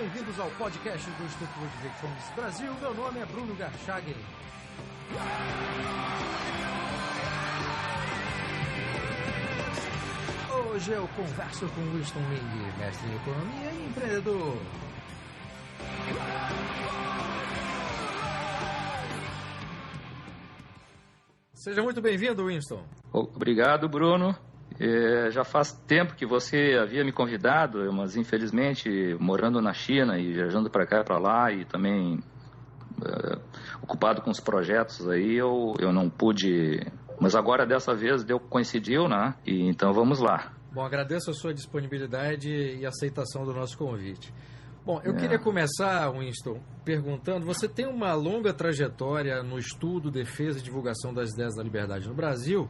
bem-vindos ao podcast do Instituto Ludwig Fomes Brasil. Meu nome é Bruno Garchagli. Hoje eu converso com Winston Ling, mestre em economia e empreendedor. Seja muito bem-vindo, Winston. Obrigado, Bruno. Já faz tempo que você havia me convidado, mas infelizmente morando na China e viajando para cá e para lá e também ocupado com os projetos aí, eu não pude, mas agora dessa vez coincidiu, né? E então vamos lá. Bom, agradeço a sua disponibilidade e aceitação do nosso convite. Bom, eu queria começar, Winston, perguntando, você tem uma longa trajetória no estudo, defesa e divulgação das ideias da liberdade no Brasil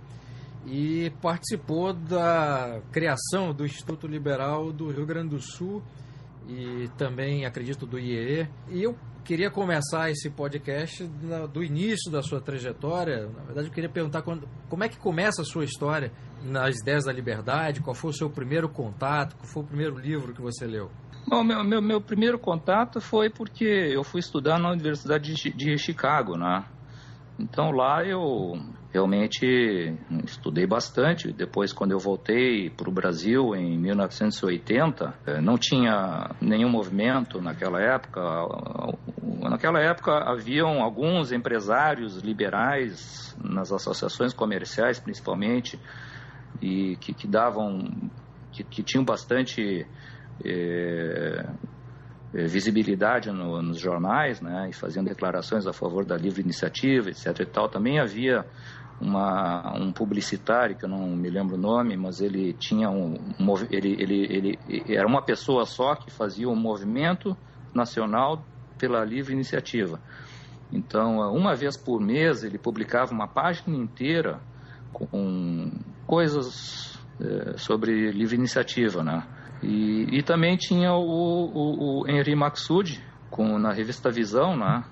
e participou da criação do Instituto Liberal do Rio Grande do Sul e também, acredito, do IEE. E eu queria começar esse podcast do início da sua trajetória. Na verdade, eu queria perguntar como é que começa a sua história nas ideias da liberdade, qual foi o seu primeiro contato, qual foi o primeiro livro que você leu? Bom, meu primeiro contato foi porque eu fui estudar na Universidade de Chicago, né? Então lá eu realmente estudei bastante. Depois, quando eu voltei para o Brasil em 1980, não tinha nenhum movimento naquela época. Naquela época haviam alguns empresários liberais nas associações comerciais, principalmente, e que tinham bastante visibilidade nos jornais, né, e faziam declarações a favor da livre iniciativa, etc. e tal. Também havia um publicitário, que eu não me lembro o nome, mas ele tinha ele era uma pessoa só que fazia um movimento nacional pela livre iniciativa. Então, uma vez por mês, ele publicava uma página inteira com coisas sobre livre iniciativa, né? E também tinha o Henri Maxud, na revista Visão, né?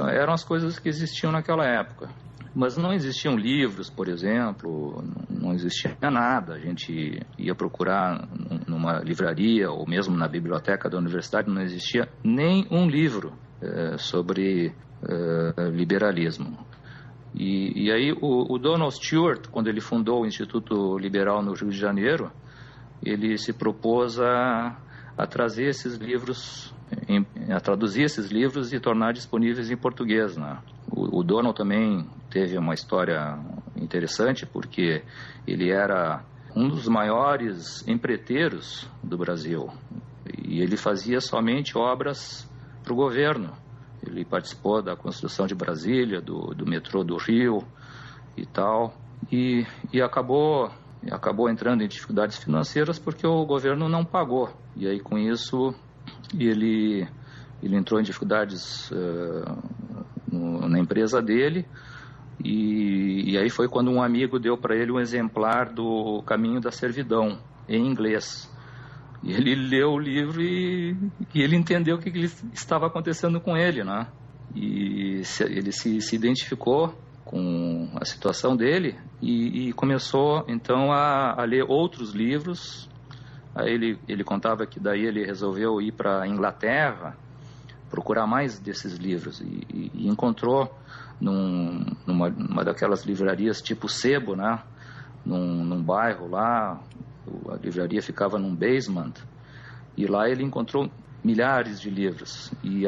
Eram as coisas que existiam naquela época. Mas não existiam livros, por exemplo, não existia nada. A gente ia procurar numa livraria ou mesmo na biblioteca da universidade, não existia nem um livro sobre liberalismo. E aí o Donald Stewart, quando ele fundou o Instituto Liberal no Rio de Janeiro, ele se propôs a trazer esses livros, a traduzir esses livros e tornar disponíveis em português, né? O Donald também teve uma história interessante, porque ele era um dos maiores empreiteiros do Brasil e ele fazia somente obras para o governo. Ele participou da construção de Brasília, do metrô do Rio e tal, e acabou entrando em dificuldades financeiras porque o governo não pagou. E aí, com isso, ele entrou em dificuldades na empresa dele. E aí foi quando um amigo deu para ele um exemplar do Caminho da Servidão, em inglês. E ele leu o livro e ele entendeu o que estava acontecendo com ele, né? E ele se identificou com a situação dele e começou então a ler outros livros. Aí ele contava que daí ele resolveu ir para a Inglaterra procurar mais desses livros e encontrou numa daquelas livrarias tipo Sebo, né, num bairro lá. A livraria ficava num basement e lá ele encontrou milhares de livros e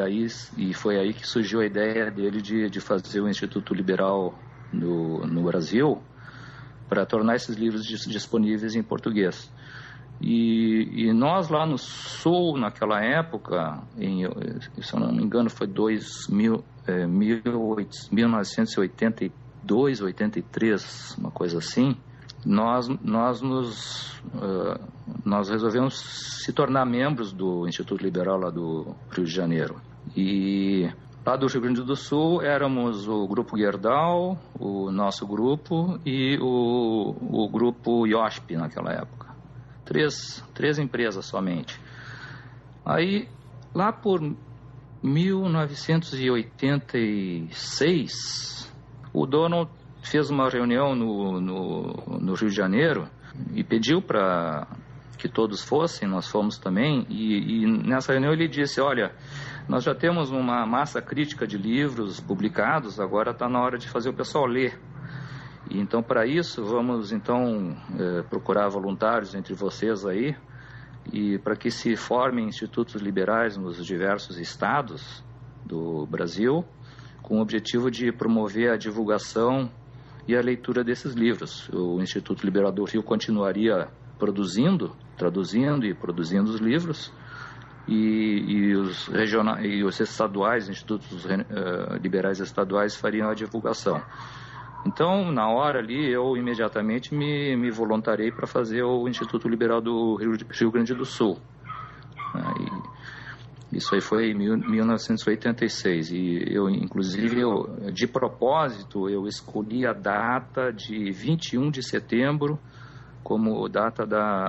foi aí que surgiu a ideia dele de fazer o Instituto Liberal no Brasil para tornar esses livros disponíveis em português. E nós lá no Sul, naquela época, se eu não me engano foi 1982, 83, uma coisa assim, nós resolvemos se tornar membros do Instituto Liberal lá do Rio de Janeiro. E lá do Rio Grande do Sul éramos o Grupo Gerdau, o nosso grupo, e o Grupo IOSP naquela época. Três empresas somente. Aí, lá por 1986, o Donald fez uma reunião no Rio de Janeiro e pediu para que todos fossem, nós fomos também, e nessa reunião ele disse, olha, nós já temos uma massa crítica de livros publicados, agora está na hora de fazer o pessoal ler. E então, para isso, vamos então procurar voluntários entre vocês aí, e para que se formem institutos liberais nos diversos estados do Brasil, com o objetivo de promover a divulgação e a leitura desses livros. O Instituto Liberal do Rio continuaria traduzindo e produzindo os livros, e os estaduais, institutos liberais estaduais fariam a divulgação. Então, na hora ali, eu imediatamente me voluntariei para fazer o Instituto Liberal do Rio Grande do Sul. Isso aí foi em 1986, e inclusive, de propósito, eu escolhi a data de 21 de setembro como data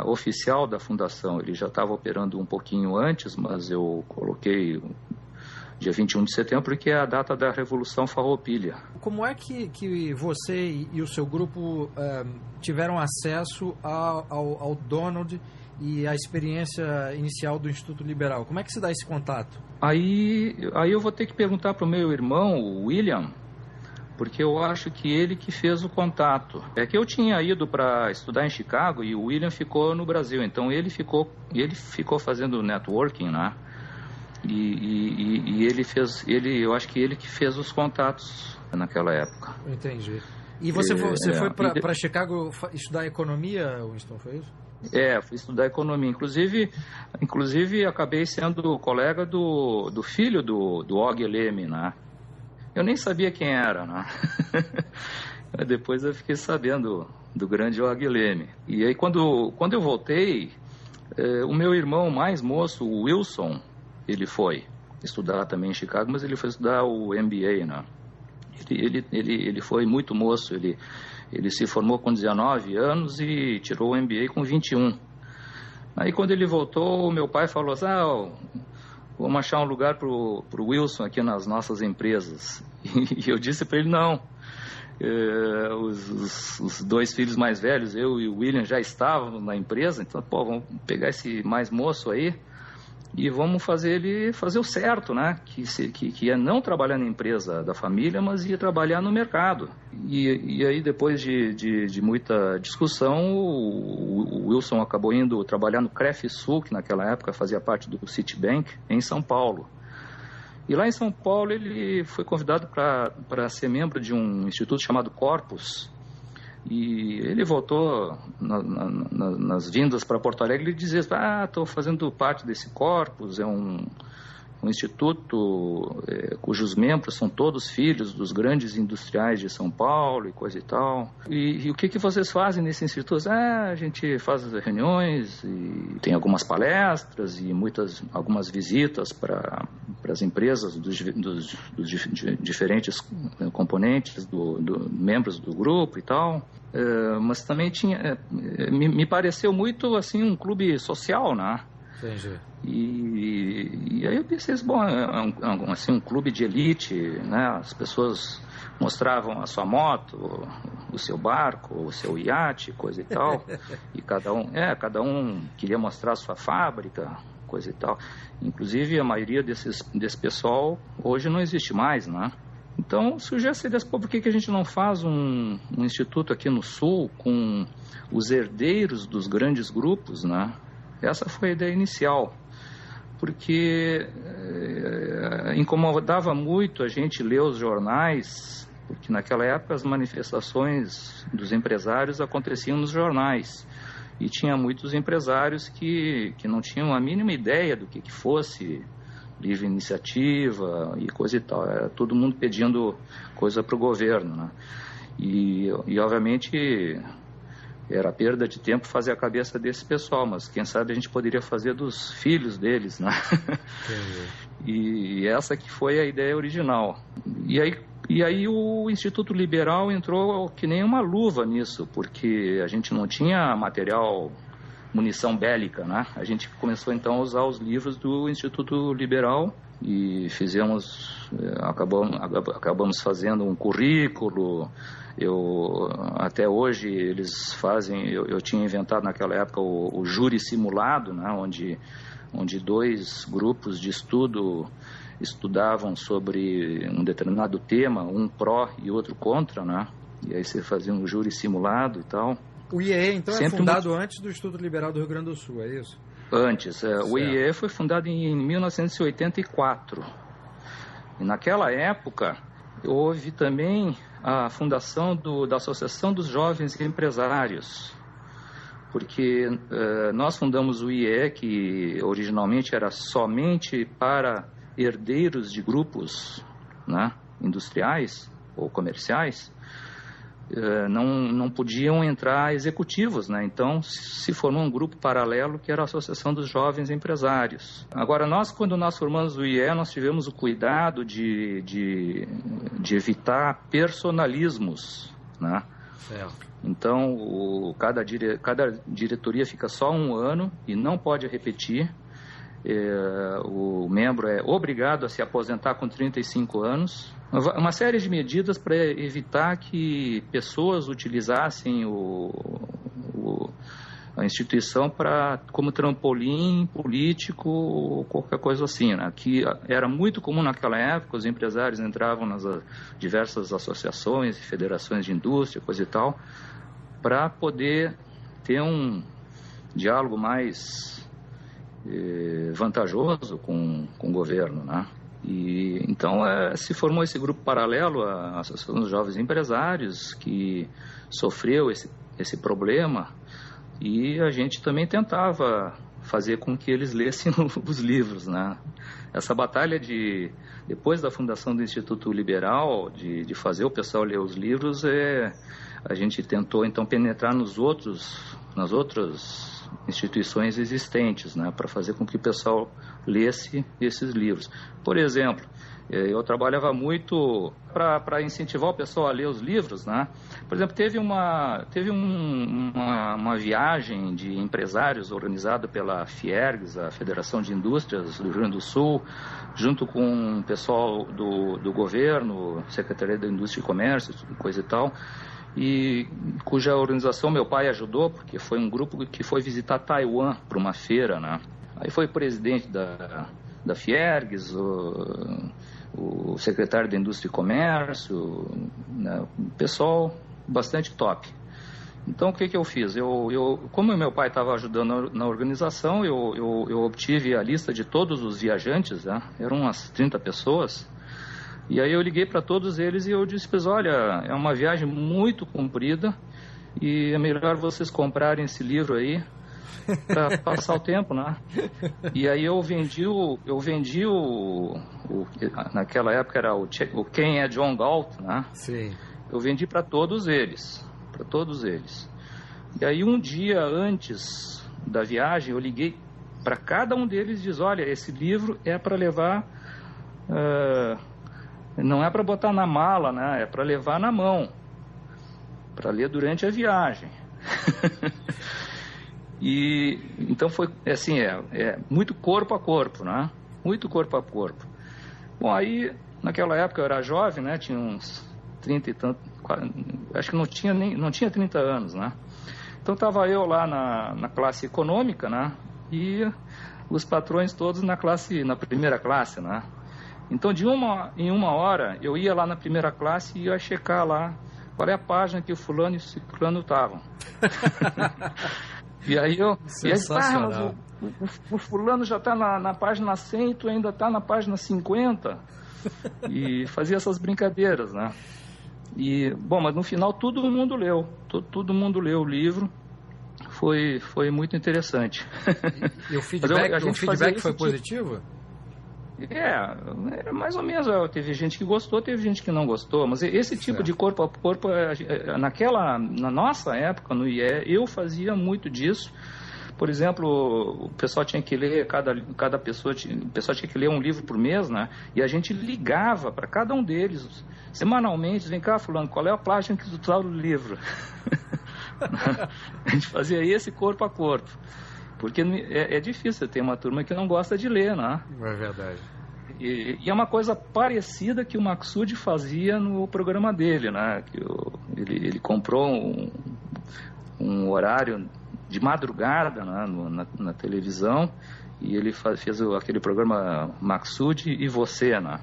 oficial da fundação. Ele já estava operando um pouquinho antes, mas eu coloquei dia 21 de setembro porque é a data da Revolução Farroupilha. Como é que você e o seu grupo tiveram acesso ao Donald e a experiência inicial do Instituto Liberal? Como é que se dá esse contato? Aí eu vou ter que perguntar para o meu irmão, o William, porque eu acho que ele que fez o contato. É que eu tinha ido para estudar em Chicago e o William ficou no Brasil, então ele ficou fazendo networking, né? E eu acho que ele que fez os contatos naquela época. Entendi. E você foi para Chicago estudar economia, Winston, foi isso? Fui estudar economia. Inclusive acabei sendo colega do filho do Og Leme, né? Eu nem sabia quem era, né? Depois eu fiquei sabendo do grande Og Leme. E aí quando eu voltei, o meu irmão mais moço, o Wilson, ele foi estudar também em Chicago, mas ele foi estudar o MBA, né? Ele foi muito moço, ele se formou com 19 anos e tirou o MBA com 21. Aí quando ele voltou, meu pai falou assim, vamos achar um lugar pro Wilson aqui nas nossas empresas. E eu disse para ele, não. Os dois filhos mais velhos, eu e o William, já estavam na empresa, então, vamos pegar esse mais moço aí e vamos fazer ele fazer o certo, né? Que é não trabalhar na empresa da família, mas ia trabalhar no mercado. E aí, depois de muita discussão, o Wilson acabou indo trabalhar no Crefisul, que naquela época fazia parte do Citibank, em São Paulo. E lá em São Paulo ele foi convidado para ser membro de um instituto chamado Corpus. E ele voltou nas vindas para Porto Alegre e dizia, estou fazendo parte desse Corpus, é um instituto cujos membros são todos filhos dos grandes industriais de São Paulo e coisa e tal. E o que vocês fazem nesse instituto? A gente faz reuniões e tem algumas palestras e algumas visitas para as empresas dos diferentes componentes, membros do grupo e tal. Mas também me pareceu muito assim um clube social, né? Entendi. E aí eu pensei, um clube de elite, né? As pessoas mostravam a sua moto, o seu barco, o seu iate, coisa e tal. E cada um queria mostrar a sua fábrica, coisa e tal. Inclusive a maioria desse pessoal hoje não existe mais, né? Então surgiu essa ideia, por que a gente não faz um instituto aqui no Sul com os herdeiros dos grandes grupos, né? Essa foi a ideia inicial, porque incomodava muito a gente ler os jornais, porque naquela época as manifestações dos empresários aconteciam nos jornais, e tinha muitos empresários que não tinham a mínima ideia do que fosse livre iniciativa e coisa e tal. Era todo mundo pedindo coisa para o governo, né? E obviamente era perda de tempo fazer a cabeça desse pessoal, mas quem sabe a gente poderia fazer dos filhos deles, né? E essa que foi a ideia original. E aí o Instituto Liberal entrou que nem uma luva nisso, porque a gente não tinha munição bélica, né? A gente começou então a usar os livros do Instituto Liberal e acabamos fazendo um currículo. Até hoje eles fazem, eu tinha inventado naquela época o júri simulado, né, onde 2 grupos de estudo estudavam sobre um determinado tema, um pró e outro contra, né, e aí você fazia um júri simulado e tal. O IEE, então, é fundado antes do Instituto Liberal do Rio Grande do Sul, é isso? Antes. O IEE foi fundado em 1984. E naquela época, houve também a fundação da Associação dos Jovens Empresários, porque nós fundamos o IEE, que originalmente era somente para herdeiros de grupos, né, industriais ou comerciais. Não podiam entrar executivos, né? Então se formou um grupo paralelo que era a Associação dos Jovens Empresários. Agora, quando nós formamos o IE, nós tivemos o cuidado de evitar personalismos, né? Certo. Então cada diretoria fica só 1 ano e não pode repetir. O membro é obrigado a se aposentar com 35 anos. Uma série de medidas para evitar que pessoas utilizassem a instituição como trampolim político ou qualquer coisa assim, né? Que era muito comum naquela época, os empresários entravam nas diversas associações e federações de indústria, coisa e tal, para poder ter um diálogo mais vantajoso com o governo, né? E então se formou esse grupo paralelo à Associação dos Jovens Empresários, que sofreu esse problema, e a gente também tentava fazer com que eles lessem os livros, né? Essa batalha depois da fundação do Instituto Liberal, de fazer o pessoal ler os livros, a gente tentou então penetrar nas outras instituições existentes, né, para fazer com que o pessoal lesse esses livros. Por exemplo, eu trabalhava muito para incentivar o pessoal a ler os livros, né? Por exemplo, teve uma viagem de empresários organizada pela Fiergs, a Federação de Indústrias do Rio Grande do Sul, junto com o pessoal do governo, Secretaria da Indústria e Comércio, coisa e tal, e cuja organização meu pai ajudou, porque foi um grupo que foi visitar Taiwan para uma feira, né? Aí foi o presidente da Fiergs, o secretário da Indústria e Comércio, né? Pessoal bastante top. Então o que eu fiz? Como meu pai estava ajudando na organização, eu obtive a lista de todos os viajantes, né? Eram umas 30 pessoas. E aí eu liguei para todos eles e eu disse, olha, é uma viagem muito comprida e é melhor vocês comprarem esse livro aí para passar o tempo, né? E aí eu vendi naquela época era o Quem é John Galt, né? Sim. Eu vendi para todos eles. E aí um dia antes da viagem eu liguei para cada um deles e disse, olha, esse livro é para levar... não é para botar na mala, né? É para levar na mão, para ler durante a viagem. E então foi assim, muito corpo a corpo, né? Muito corpo a corpo. Bom, aí naquela época eu era jovem, né? Tinha uns 30 e tanto, acho que não tinha 30 anos, né? Então estava eu lá na classe econômica, né? E os patrões todos na primeira classe, né? Então, em uma hora, eu ia lá na primeira classe e ia checar lá qual é a página que o fulano e o ciclano estavam. E aí eu... Sensacional. O fulano já está na página 100 e tu ainda está na página 50. E fazia essas brincadeiras, né? Bom, mas no final todo mundo leu. Todo mundo leu o livro. Foi muito interessante. E o feedback foi positivo? Mais ou menos. Teve gente que gostou, teve gente que não gostou, mas esse tipo de corpo a corpo, na nossa época no IE, eu fazia muito disso. Por exemplo, o pessoal tinha que ler, cada pessoa, o pessoal tinha que ler um livro por mês, né? E a gente ligava para cada um deles, semanalmente, vem cá, fulano, qual é a página que tu tá no livro? A gente fazia esse corpo a corpo. Porque é difícil ter uma turma que não gosta de ler, né? É verdade. E é uma coisa parecida que o Maksud fazia no programa dele, né? Que ele comprou um horário de madrugada, né, na televisão, e ele fez aquele programa Maksud e Você, né?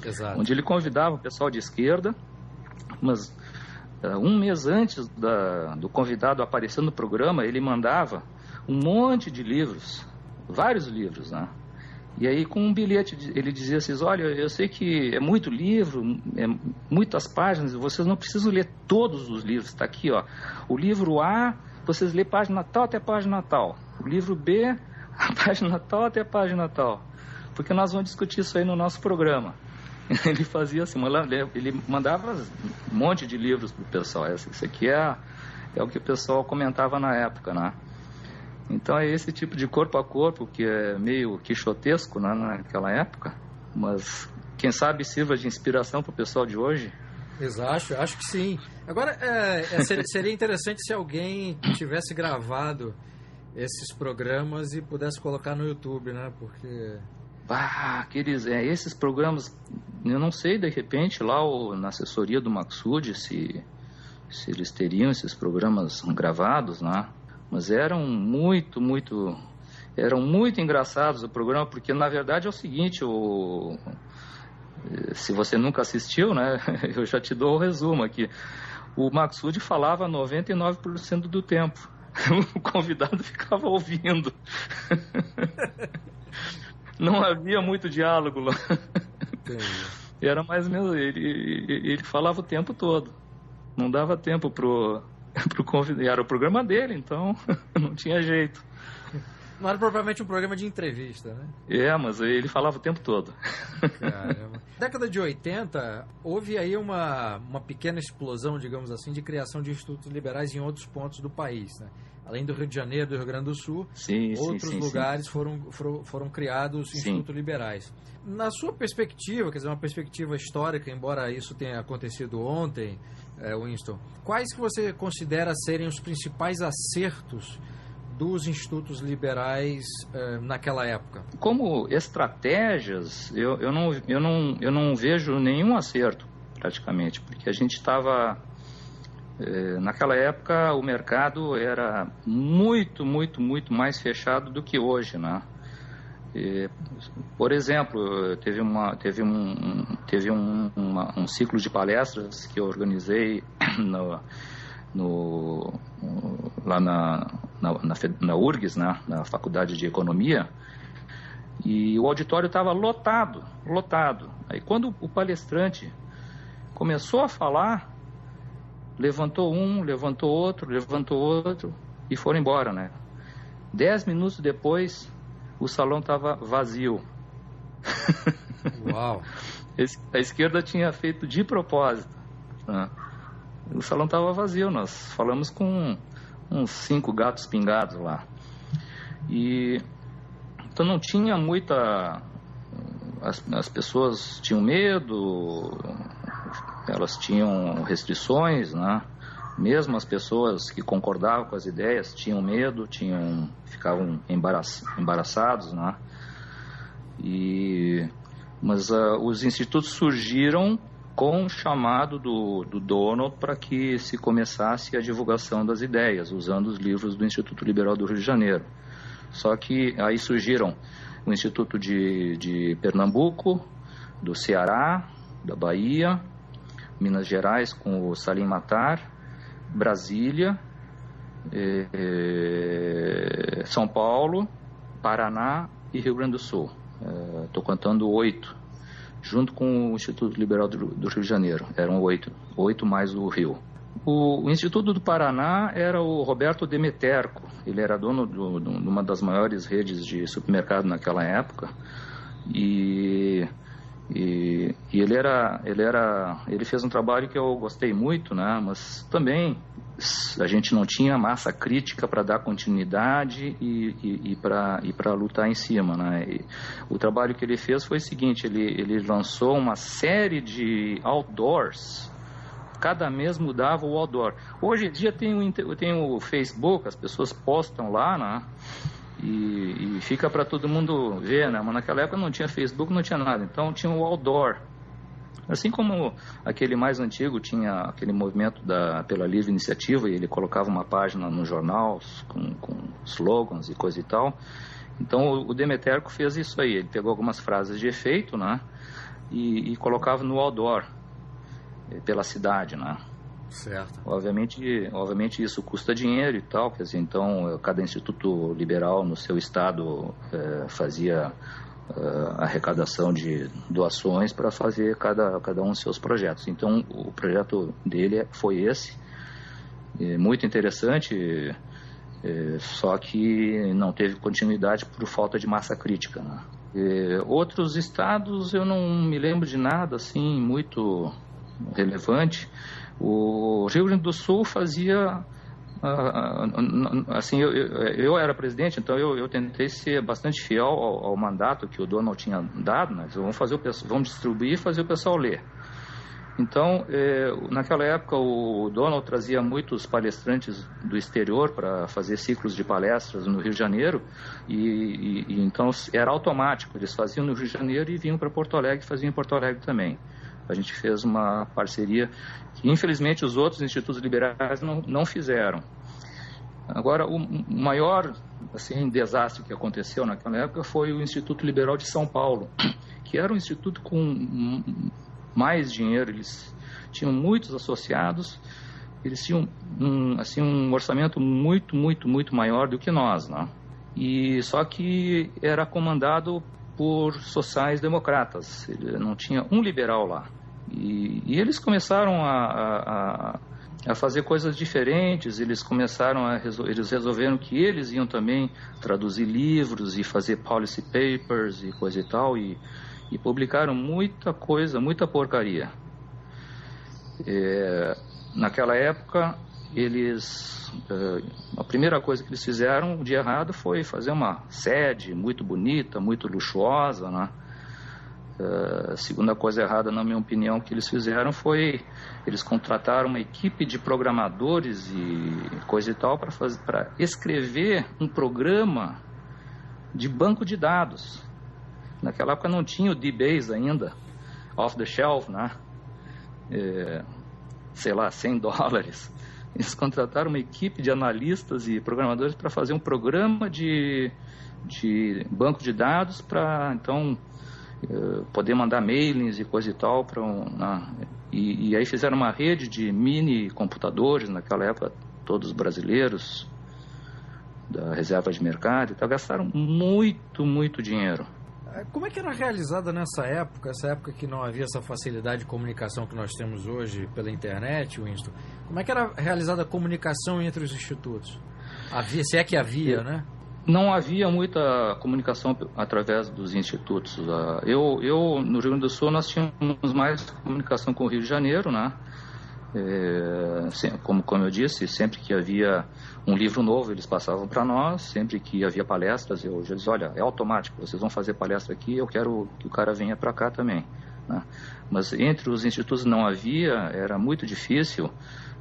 Exato. Onde ele convidava o pessoal de esquerda, mas um mês antes do convidado aparecer no programa, ele mandava um monte de livros, vários livros, né? E aí, com um bilhete, ele dizia assim: olha, eu sei que é muito livro, é muitas páginas, vocês não precisam ler todos os livros. Está aqui, ó. O livro A, vocês lêem página tal até página tal. O livro B, a página tal até a página tal. Porque nós vamos discutir isso aí no nosso programa. Ele fazia assim, ele mandava um monte de livros para o pessoal. Isso aqui é o que o pessoal comentava na época, né? Então é esse tipo de corpo a corpo que é meio quixotesco, né, naquela época, mas quem sabe sirva de inspiração para o pessoal de hoje. Exato, acho que sim. Agora, seria interessante se alguém tivesse gravado esses programas e pudesse colocar no YouTube, né? Porque... esses programas, eu não sei, de repente, lá na assessoria do Maksud, se eles teriam esses programas gravados, né? Mas eram muito engraçados o programa, porque na verdade é o seguinte, se você nunca assistiu, né, eu já te dou o resumo aqui. O Maksud falava 99% do tempo, o convidado ficava ouvindo. Não havia muito diálogo lá. Era mais ou menos, ele falava o tempo todo, não dava tempo pro convidado. Era o programa dele, então não tinha jeito. Não era propriamente um programa de entrevista, né? Mas ele falava o tempo todo. Caramba. Na década de 80, houve aí uma pequena explosão, digamos assim, de criação de institutos liberais em outros pontos do país, né? Além do Rio de Janeiro, do Rio Grande do Sul, outros lugares foram criados institutos liberais. Na sua perspectiva, quer dizer, uma perspectiva histórica, embora isso tenha acontecido ontem, Winston, quais que você considera serem os principais acertos dos institutos liberais naquela época? Como estratégias, eu não vejo nenhum acerto, praticamente, porque a gente estava... naquela época, o mercado era muito mais fechado do que hoje, né? Por exemplo, teve um ciclo de palestras que eu organizei lá na URGS, né, na Faculdade de Economia, e o auditório estava lotado. Aí quando o palestrante começou a falar, levantou um, levantou outro e foram embora, né? 10 minutos depois, o salão estava vazio. Uau! A esquerda tinha feito de propósito, né? O salão estava vazio, nós falamos com uns 5 gatos pingados lá. Então não tinha muita... As pessoas tinham medo, elas tinham restrições, né? Mesmo as pessoas que concordavam com as ideias tinham medo, ficavam embaraçados, né? Mas os institutos surgiram com o chamado do Donald para que se começasse a divulgação das ideias, usando os livros do Instituto Liberal do Rio de Janeiro. Só que aí surgiram o Instituto de Pernambuco, do Ceará, da Bahia, Minas Gerais com o Salim Matar, Brasília, São Paulo, Paraná e Rio Grande do Sul. Estou contando 8, junto com o Instituto Liberal do Rio de Janeiro. Eram 8 mais o Rio. O Instituto do Paraná era o Roberto Demeterco. Ele era dono de uma das maiores redes de supermercado naquela época. E ele fez um trabalho que eu gostei muito, né? Mas também a gente não tinha massa crítica para dar continuidade e para lutar em cima, né? E o trabalho que ele fez foi o seguinte: ele lançou uma série de outdoors. Cada mês mudava o outdoor. Hoje em dia tem o Facebook, as pessoas postam lá, né? e fica para todo mundo ver, né? Mas naquela época não tinha Facebook, não tinha nada, então tinha o outdoor. Assim como aquele mais antigo tinha aquele movimento pela livre iniciativa, e ele colocava uma página no jornal com slogans e coisa e tal. Então o Demeterco fez isso aí, ele pegou algumas frases de efeito, né? E colocava no outdoor pela cidade, né? Certo. Obviamente isso custa dinheiro e tal, quer dizer, então cada instituto liberal no seu estado fazia arrecadação de doações para fazer cada um dos seus projetos. Então o projeto dele foi esse, muito interessante, só que não teve continuidade por falta de massa crítica, né? Outros estados eu não me lembro de nada assim muito relevante. O Rio Grande do Sul fazia, assim, eu era presidente, então eu tentei ser bastante fiel ao mandato que o Donald tinha dado, né? Vamos distribuir e fazer o pessoal ler. Então, naquela época, o Donald trazia muitos palestrantes do exterior para fazer ciclos de palestras no Rio de Janeiro, e então era automático, eles faziam no Rio de Janeiro e vinham para Porto Alegre e faziam em Porto Alegre também. A gente fez uma parceria que, infelizmente, os outros institutos liberais não fizeram. Agora, o maior assim, desastre que aconteceu naquela época foi o Instituto Liberal de São Paulo, que era um instituto com mais dinheiro, eles tinham muitos associados, eles tinham um orçamento muito, muito, muito maior do que nós, né? E só que era comandado por sociais-democratas, não tinha um liberal lá. E eles começaram a fazer coisas diferentes, eles resolveram que eles iam também traduzir livros e fazer policy papers e coisa e tal, e publicaram muita coisa, muita porcaria. Naquela época, a primeira coisa que eles fizeram de errado foi fazer uma sede muito bonita, muito luxuosa, né? A segunda coisa errada, na minha opinião, que eles fizeram foi eles contrataram uma equipe de programadores e coisa e tal para escrever um programa de banco de dados. Naquela época não tinha o DBase ainda, off the shelf, né? Sei lá, $100. Eles contrataram uma equipe de analistas e programadores para fazer um programa de banco de dados para, então, poder mandar mailings e coisa e tal. E aí fizeram uma rede de mini computadores, naquela época, todos brasileiros, da reserva de mercado e tal, gastaram muito, muito dinheiro. Como é que era realizada essa época que não havia essa facilidade de comunicação que nós temos hoje pela internet, Winston? Como é que era realizada a comunicação entre os institutos? Se é que havia, né? Não havia muita comunicação através dos institutos. No Rio Grande do Sul, nós tínhamos mais comunicação com o Rio de Janeiro, né? Como eu disse, sempre que havia um livro novo, eles passavam para nós. Sempre que havia palestras, eu já dizia, olha, é automático, vocês vão fazer palestra aqui, eu quero que o cara venha para cá também, né? Mas entre os institutos não havia, era muito difícil,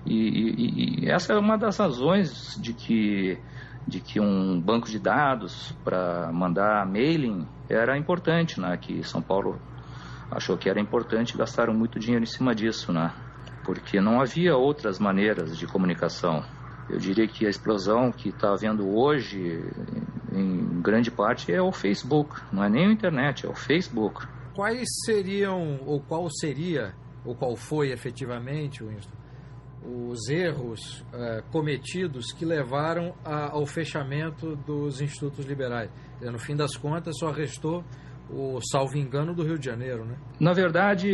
e essa é uma das razões de que um banco de dados para mandar mailing era importante, né? Que São Paulo achou que era importante e gastaram muito dinheiro em cima disso, né? Porque não havia outras maneiras de comunicação. Eu diria que a explosão que está havendo hoje, em grande parte, é o Facebook. Não é nem a internet, é o Facebook. Quais seriam, ou qual seria, ou qual foi efetivamente, Winston, os erros cometidos que levaram ao fechamento dos institutos liberais? No fim das contas, só restou o salvo engano do Rio de Janeiro, né? Na verdade,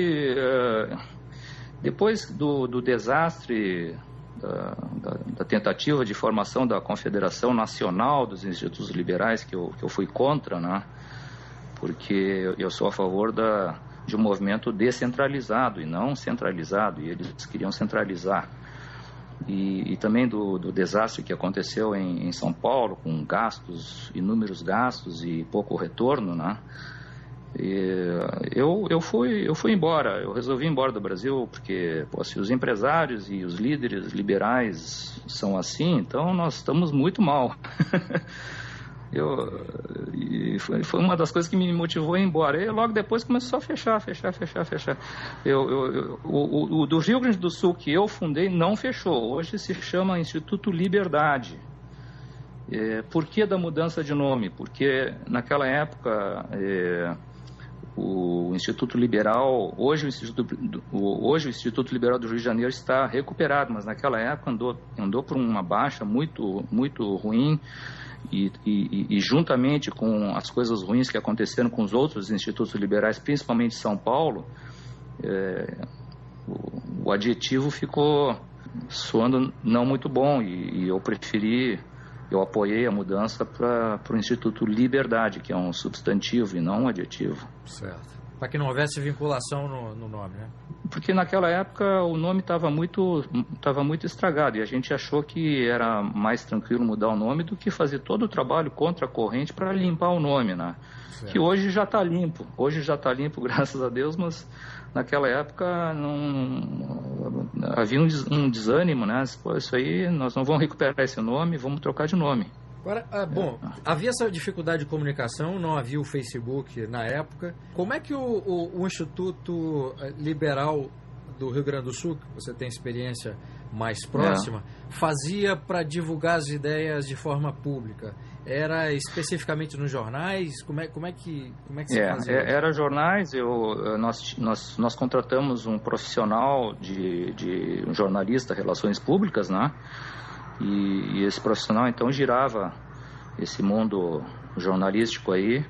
depois do desastre da tentativa de formação da Confederação Nacional dos Institutos Liberais, que eu fui contra, né? Porque eu sou a favor de um movimento descentralizado e não centralizado, e eles queriam centralizar. E também do desastre que aconteceu em São Paulo, com inúmeros gastos e pouco retorno, né? Eu fui embora, eu resolvi ir embora do Brasil, porque se os empresários e os líderes liberais são assim, então nós estamos muito mal. E foi uma das coisas que me motivou a ir embora. E logo depois começou a fechar. O do Rio Grande do Sul, que eu fundei, não fechou. Hoje se chama Instituto Liberdade. Por que da mudança de nome? Porque naquela época o Instituto Liberal, hoje o Instituto Liberal do Rio de Janeiro está recuperado, mas naquela época andou por uma baixa muito, muito ruim. E juntamente com as coisas ruins que aconteceram com os outros institutos liberais, principalmente São Paulo, o adjetivo ficou soando não muito bom, e eu apoiei a mudança para o Instituto Liberdade, que é um substantivo e não um adjetivo. Certo. Para que não houvesse vinculação no nome, né? Porque naquela época o nome estava muito estragado, e a gente achou que era mais tranquilo mudar o nome do que fazer todo o trabalho contra a corrente para limpar o nome, né? Certo. Que hoje já está limpo. Hoje já está limpo, graças a Deus, mas naquela época havia um desânimo, né? Pô, isso aí, nós não vamos recuperar esse nome, vamos trocar de nome. Agora, havia essa dificuldade de comunicação, não havia o Facebook na época. Como é que o Instituto Liberal do Rio Grande do Sul, que você tem experiência mais próxima, fazia para divulgar as ideias de forma pública? Era especificamente nos jornais? Como é que se fazia? Era jornais. Nós contratamos um profissional de um jornalista, relações públicas, né? E esse profissional então girava esse mundo jornalístico aí,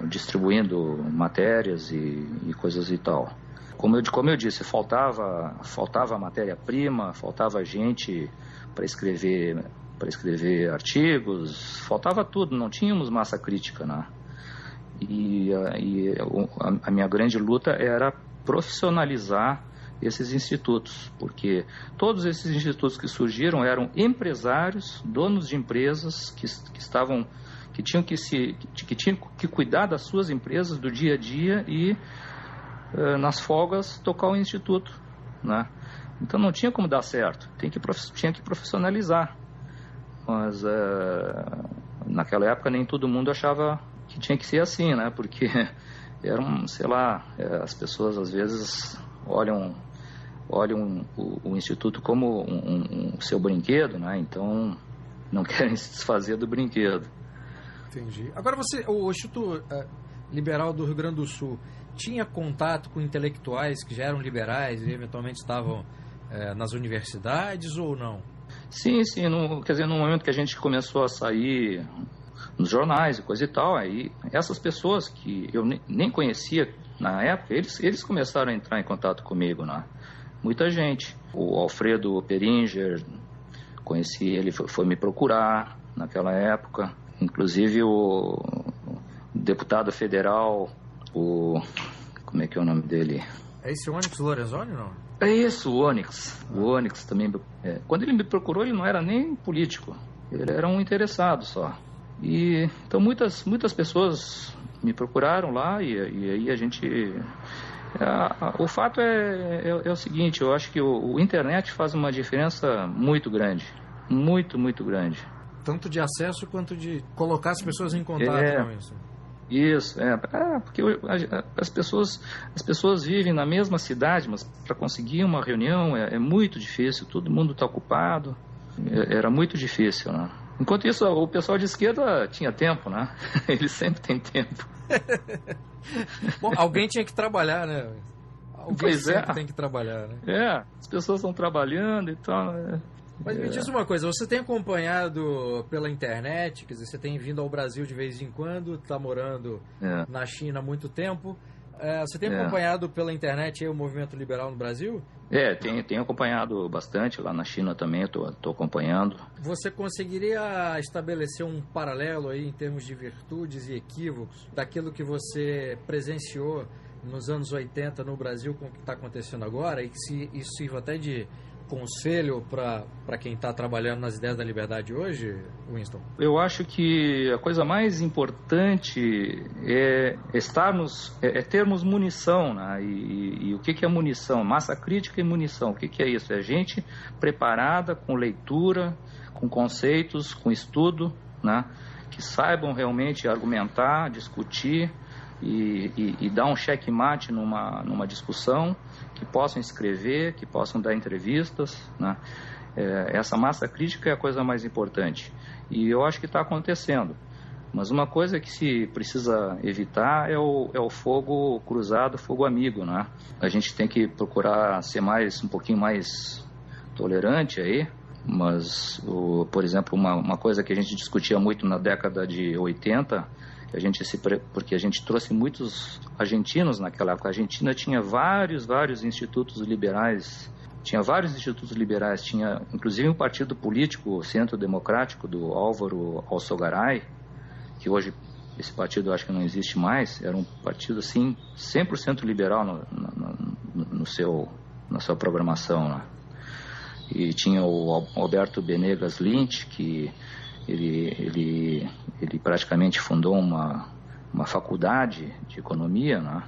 distribuindo matérias e coisas e tal. Como eu disse, faltava matéria-prima, faltava gente para escrever artigos, faltava tudo, não tínhamos massa crítica, né? E a minha grande luta era profissionalizar esses institutos, porque todos esses institutos que surgiram eram empresários, donos de empresas que tinham que cuidar das suas empresas do dia a dia e nas folgas tocar o instituto, né? Então não tinha como dar certo, tinha que profissionalizar, mas naquela época nem todo mundo achava que tinha que ser assim, né? Porque as pessoas às vezes olham o Instituto como um seu brinquedo, né? Então não querem se desfazer do brinquedo. Entendi. Agora o Instituto Liberal do Rio Grande do Sul tinha contato com intelectuais que já eram liberais e eventualmente estavam nas universidades ou não? Sim. Quer dizer, no momento que a gente começou a sair nos jornais e coisa e tal, aí essas pessoas que eu nem conhecia na época, eles começaram a entrar em contato comigo, né? Muita gente. O Alfredo Peringer, conheci ele, foi me procurar naquela época. Inclusive o deputado federal, como é que é o nome dele? É esse Onyx Lorenzoni, não? É isso, o Onyx. O Onyx também. Quando ele me procurou, ele não era nem político. Ele era um interessado só. E então muitas pessoas me procuraram lá e aí a gente... O fato é o seguinte, eu acho que o internet faz uma diferença muito grande, muito, muito grande. Tanto de acesso quanto de colocar as pessoas em contato com isso. Isso, porque as pessoas vivem na mesma cidade, mas para conseguir uma reunião é muito difícil, todo mundo está ocupado, era muito difícil, né? Enquanto isso, o pessoal de esquerda tinha tempo, né? Eles sempre têm tempo. Bom, alguém tinha que trabalhar, né? Alguém sempre tem que trabalhar, né? As pessoas estão trabalhando e tal. Mas me diz uma coisa, você tem acompanhado pela internet, quer dizer, você tem vindo ao Brasil de vez em quando, está morando na China há muito tempo. Você tem acompanhado pela internet aí o movimento liberal no Brasil? Tenho acompanhado bastante lá na China também, estou acompanhando. Você conseguiria estabelecer um paralelo aí em termos de virtudes e equívocos daquilo que você presenciou nos anos 80 no Brasil com o que está acontecendo agora, e que se isso sirva até de conselho para quem está trabalhando nas ideias da liberdade hoje, Winston? Eu acho que a coisa mais importante é termos munição, né? E o que é munição? Massa crítica e munição. O que é isso? É gente preparada, com leitura, com conceitos, com estudo, né? que saibam realmente argumentar, discutir e dar um checkmate numa discussão, que possam escrever, que possam dar entrevistas, né? Essa massa crítica é a coisa mais importante. E eu acho que está acontecendo. Mas uma coisa que se precisa evitar é o fogo cruzado, fogo amigo, né? A gente tem que procurar ser um pouquinho mais tolerante aí, mas, por exemplo, uma coisa que a gente discutia muito na década de 80, porque a gente trouxe muitos argentinos naquela época. A Argentina tinha vários institutos liberais, tinha inclusive um partido político, o Centro Democrático, do Álvaro Alzogaray, que hoje esse partido eu acho que não existe mais. Era um partido assim 100% liberal na sua programação, né? E tinha o Alberto Benegas Lynch, que ele praticamente fundou uma faculdade de economia, né,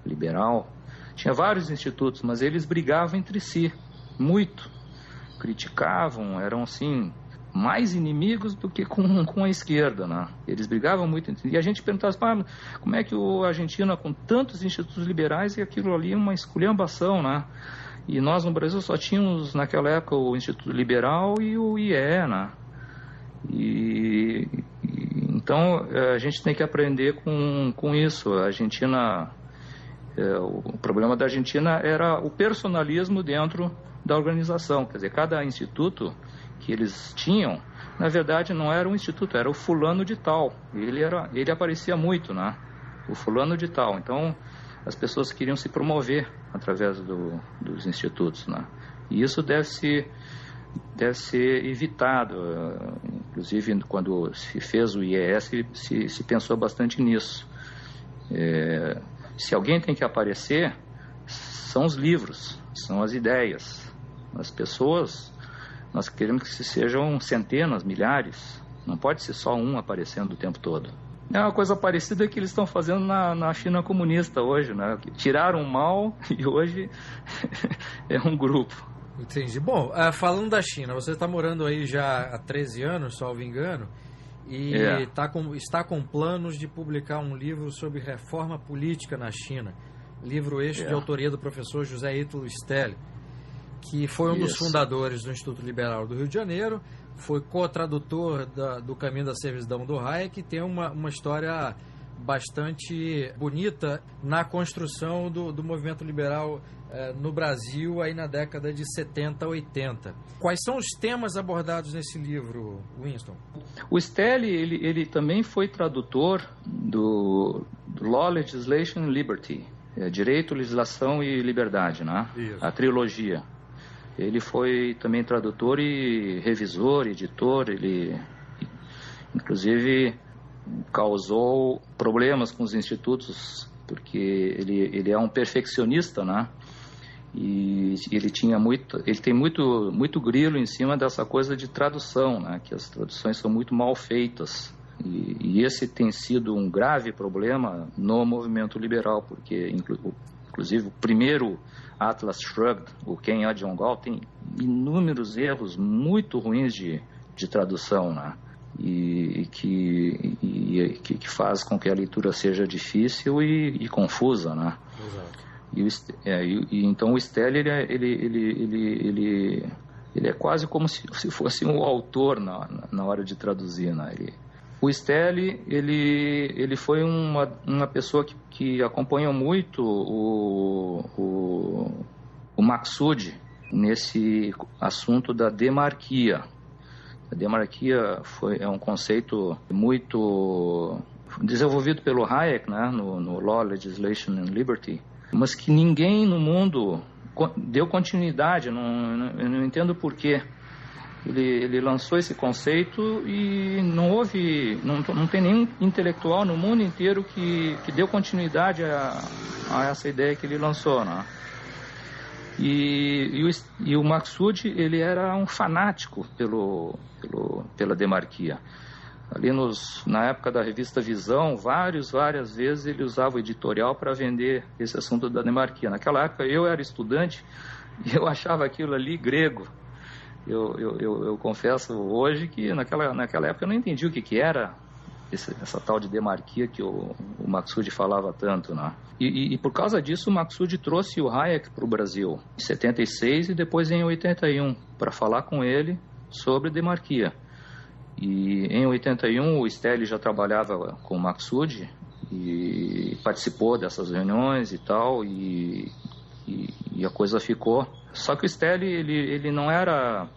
liberal. Tinha vários institutos, mas eles brigavam entre si muito, criticavam, eram assim mais inimigos do que com a esquerda, né? Eles brigavam muito entre si. E a gente perguntava, como é que a Argentina, com tantos institutos liberais, e aquilo ali é uma esculhambação, né? E nós no Brasil só tínhamos naquela época o Instituto Liberal e o IE, né? Então a gente tem que aprender com isso. A Argentina, o problema da Argentina era o personalismo dentro da organização. Quer dizer, cada instituto que eles tinham, na verdade não era um instituto, era o fulano de tal. Ele aparecia muito, né? O fulano de tal. Então as pessoas queriam se promover através dos institutos, né? E isso deve ser evitado. Inclusive, quando se fez o IES, se pensou bastante nisso. Se alguém tem que aparecer, são os livros, são as ideias. As pessoas, nós queremos que sejam centenas, milhares. Não pode ser só um aparecendo o tempo todo. É uma coisa parecida que eles estão fazendo na China comunista hoje, né? Tiraram o Mao e hoje é um grupo. Entendi. Bom, falando da China, você está morando aí já há 13 anos, salvo engano, e está com planos de publicar um livro sobre reforma política na China. Livro este de autoria do professor José Ítalo Stelli, que foi um dos fundadores do Instituto Liberal do Rio de Janeiro, foi co-tradutor do Caminho da Servidão do Hayek, que tem uma história bastante bonita na construção do movimento liberal no Brasil aí na década de 70, 80. Quais são os temas abordados nesse livro, Winston? O Stelli, ele também foi tradutor do Law, Legislation and Liberty, Direito, Legislação e Liberdade, né? Isso. A trilogia. Ele foi também tradutor e revisor, editor. Ele, inclusive, causou problemas com os institutos, porque ele é um perfeccionista, né? E ele tem muito grilo em cima dessa coisa de tradução, né? Que as traduções são muito mal feitas. E esse tem sido um grave problema no movimento liberal, porque, inclusive, o primeiro Atlas Shrugged, o Ken Adjong-Gal, tem inúmeros erros muito ruins de tradução, né? E que faz com que a leitura seja difícil e confusa, né? Exato. Então o Stelli ele é quase como se fosse um autor na hora de traduzir, né? O Stelli ele foi uma pessoa que acompanhou muito o Maqsud nesse assunto da demarquia. A demarquia é um conceito muito desenvolvido pelo Hayek, né, no Law, Legislation and Liberty, mas que ninguém no mundo deu continuidade. Eu não entendo por quê. Ele lançou esse conceito e não tem nenhum intelectual no mundo inteiro que deu continuidade a essa ideia que ele lançou, né? E o Maqsud, ele era um fanático pela demarquia. Ali na época da revista Visão, várias vezes ele usava o editorial para vender esse assunto da demarquia. Naquela época eu era estudante e eu achava aquilo ali grego. Eu confesso hoje que naquela época eu não entendi o que era essa tal de demarquia que o Maqsud falava tanto, né? E por causa disso o Maqsud trouxe o Hayek para o Brasil em 76 e depois em 81 para falar com ele sobre demarquia. E em 81 o Stelly já trabalhava com o Maqsud e participou dessas reuniões e tal, e a coisa ficou. Só que o Stelly ele não era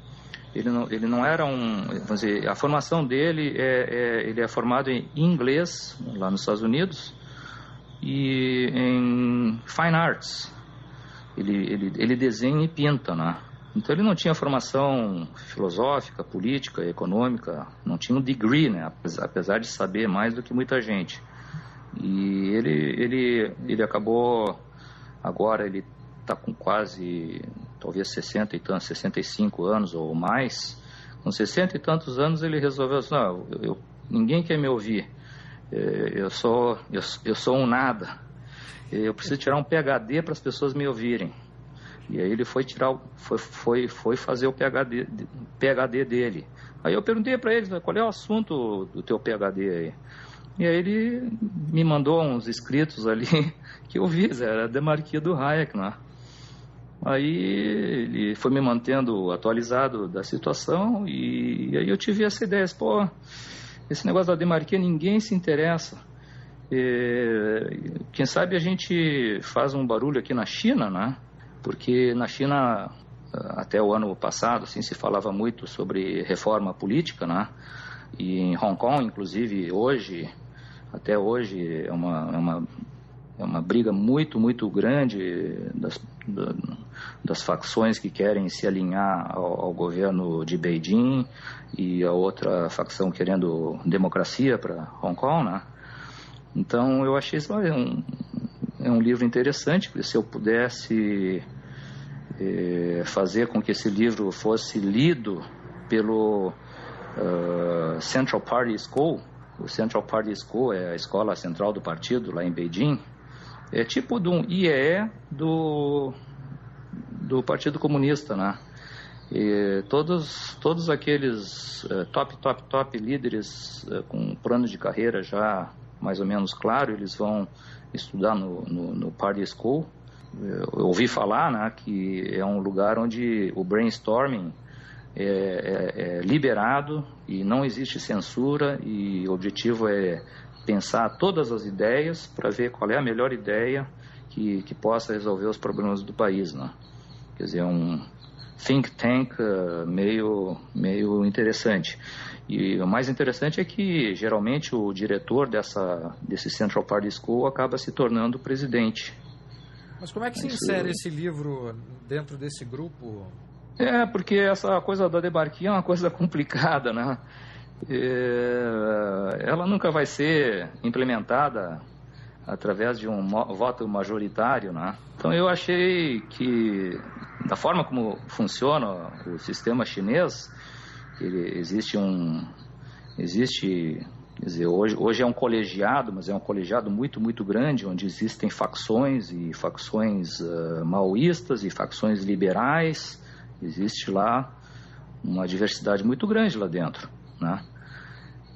vamos dizer, a formação dele ele é formado em inglês lá nos Estados Unidos e em fine arts. Ele desenha e pinta, né? Então ele não tinha formação filosófica, política, econômica, não tinha um degree, né? Apesar de saber mais do que muita gente. E ele acabou, agora ele está com quase, talvez 60 e tantos, 65 anos ou mais. Com 60 e tantos anos ele resolveu assim, não, ninguém quer me ouvir, eu sou um nada, eu preciso tirar um PhD para as pessoas me ouvirem. E aí ele foi fazer o PhD dele. Aí eu perguntei para ele, qual é o assunto do teu PhD aí? E aí ele me mandou uns escritos ali que eu vi, era a demarquia do Hayek, né? Aí ele foi me mantendo atualizado da situação e aí eu tive essa ideia, pô, esse negócio da demarquia ninguém se interessa. Quem sabe a gente faz um barulho aqui na China, né? Porque na China, até o ano passado, assim, se falava muito sobre reforma política, né? E em Hong Kong, inclusive, até hoje, é uma briga muito, muito grande das facções que querem se alinhar ao governo de Beijing e a outra facção querendo democracia para Hong Kong, né? Então, eu achei isso um livro interessante, porque se eu pudesse fazer com que esse livro fosse lido pelo Central Party School. O Central Party School é a escola central do partido lá em Beijing. É tipo de um IEE do Partido Comunista, né? E todos aqueles top líderes com planos de carreira já mais ou menos claro, eles vão estudar no Party School. Eu ouvi falar, né, que é um lugar onde o brainstorming é liberado e não existe censura, e o objetivo é pensar todas as ideias para ver qual é a melhor ideia que possa resolver os problemas do país, né? Quer dizer, um think tank meio interessante. E o mais interessante é que geralmente o diretor desse Central Party School acaba se tornando presidente. Mas como é que se insere esse livro dentro desse grupo? Porque essa coisa da demarquia é uma coisa complicada, né? Ela nunca vai ser implementada através de um voto majoritário, né? Então eu achei que, da forma como funciona o sistema chinês, quer dizer, hoje é um colegiado, mas é um colegiado muito, muito grande, onde existem facções e facções maoístas e facções liberais. Existe lá uma diversidade muito grande lá dentro, né?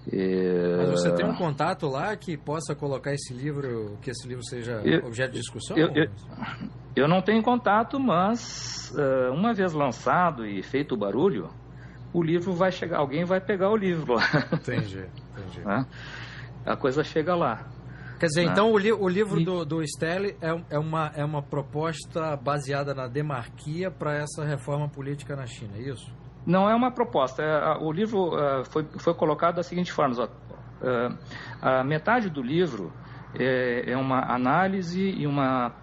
Mas você tem um contato lá que possa colocar esse livro, que esse livro seja objeto de discussão? Eu não tenho contato, mas uma vez lançado e feito o barulho, o livro vai chegar, alguém vai pegar o livro lá. Entendi. Né? A coisa chega lá. Quer dizer, então o livro do Stelly é uma proposta baseada na demarquia para essa reforma política na China, é isso? Não é uma proposta. O livro foi colocado da seguinte forma. A metade do livro é uma análise e uma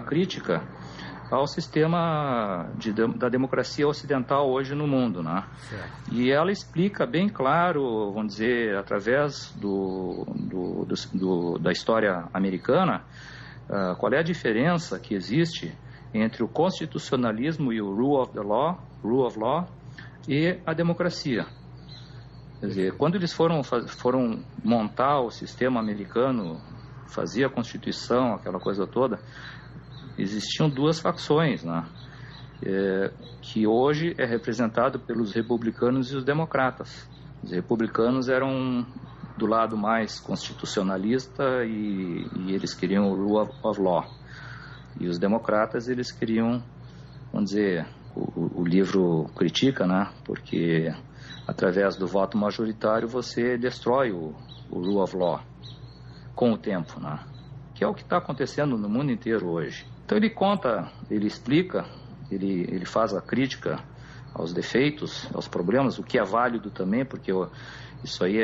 crítica ao sistema da democracia ocidental hoje no mundo, né? Certo. E ela explica bem claro, vamos dizer, através da história americana, qual é a diferença que existe entre o constitucionalismo e o rule of law e a democracia. Quer dizer, quando eles foram montar o sistema americano, fazer a Constituição, aquela coisa toda, existiam duas facções, né? Que hoje é representado pelos republicanos e os democratas. Os republicanos eram do lado mais constitucionalista e eles queriam o rule of law. E os democratas, eles queriam, vamos dizer, o livro critica, né? Porque através do voto majoritário você destrói o rule of law com o tempo, né? Que é o que está acontecendo no mundo inteiro hoje. Então ele conta, ele explica, ele faz a crítica aos defeitos, aos problemas, o que é válido também, porque isso aí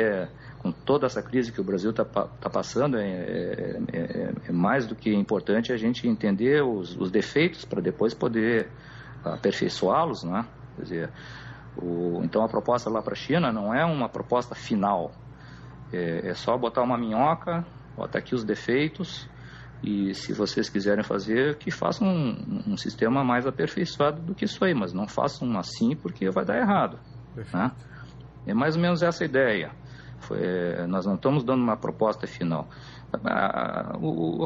com toda essa crise que o Brasil está passando, é mais do que importante a gente entender os defeitos para depois poder aperfeiçoá-los, né? Quer dizer, então a proposta lá para a China não é uma proposta final, é só botar uma minhoca, botar aqui os defeitos, e se vocês quiserem fazer, que façam um sistema mais aperfeiçoado do que isso aí, mas não façam assim porque vai dar errado, né? É mais ou menos essa a ideia. Nós não estamos dando uma proposta final.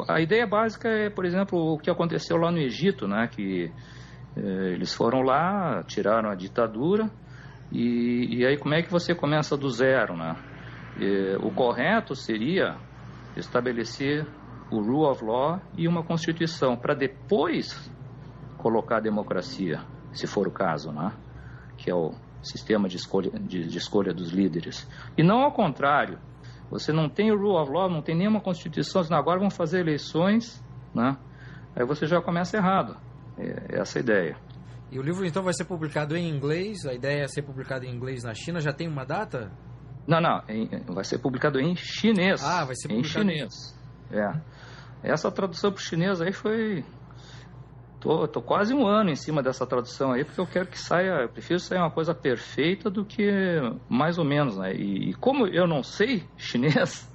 A ideia básica é, por exemplo, o que aconteceu lá no Egito, né? Que eles foram lá, tiraram a ditadura, e aí como é que você começa do zero, né? O correto seria estabelecer o rule of law e uma constituição, para depois colocar a democracia, se for o caso, né? Que é o sistema de escolha dos líderes. E não ao contrário. Você não tem o rule of law, não tem nenhuma constituição, agora vão fazer eleições, né? Aí você já começa errado. É essa a ideia. E o livro então vai ser publicado em inglês? A ideia é ser publicado em inglês na China? Já tem uma data? Não, vai ser publicado em chinês. Vai ser publicado em chinês. Essa tradução para o chinês aí foi... Tô quase um ano em cima dessa tradução aí, porque eu quero que saia, eu prefiro sair uma coisa perfeita do que mais ou menos, né? E como eu não sei chinês,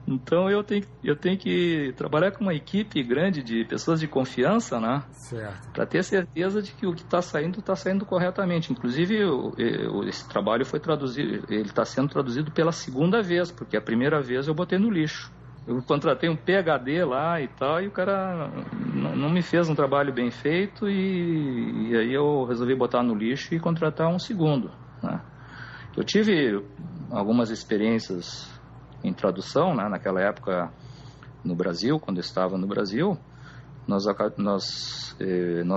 então eu tenho que trabalhar com uma equipe grande de pessoas de confiança, né? Certo. Para ter certeza de que o que está saindo corretamente. Inclusive, esse trabalho foi traduzido, ele está sendo traduzido pela segunda vez, porque a primeira vez eu botei no lixo. Eu contratei um PhD lá e tal, e o cara não me fez um trabalho bem feito, e aí eu resolvi botar no lixo e contratar um segundo, né? Eu tive algumas experiências em tradução, né? Naquela época no Brasil, quando eu estava no Brasil, nós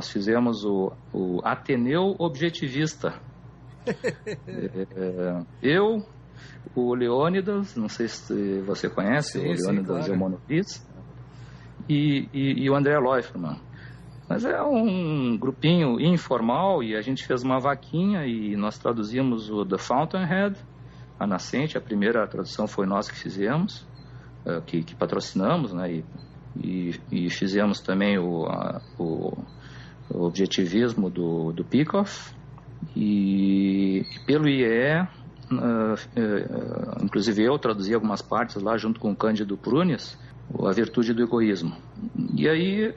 fizemos o Ateneu Objetivista. O Leônidas, não sei se você conhece, o Leônidas Germanovich, e o André Leuferman. Mas é um grupinho informal, e a gente fez uma vaquinha e nós traduzimos o The Fountainhead, a Nascente. A primeira tradução foi nós que fizemos, que patrocinamos, né? E fizemos também o objetivismo do Peikoff, e pelo IEE, inclusive eu traduzi algumas partes lá junto com o Cândido Prunes, A Virtude do Egoísmo. E aí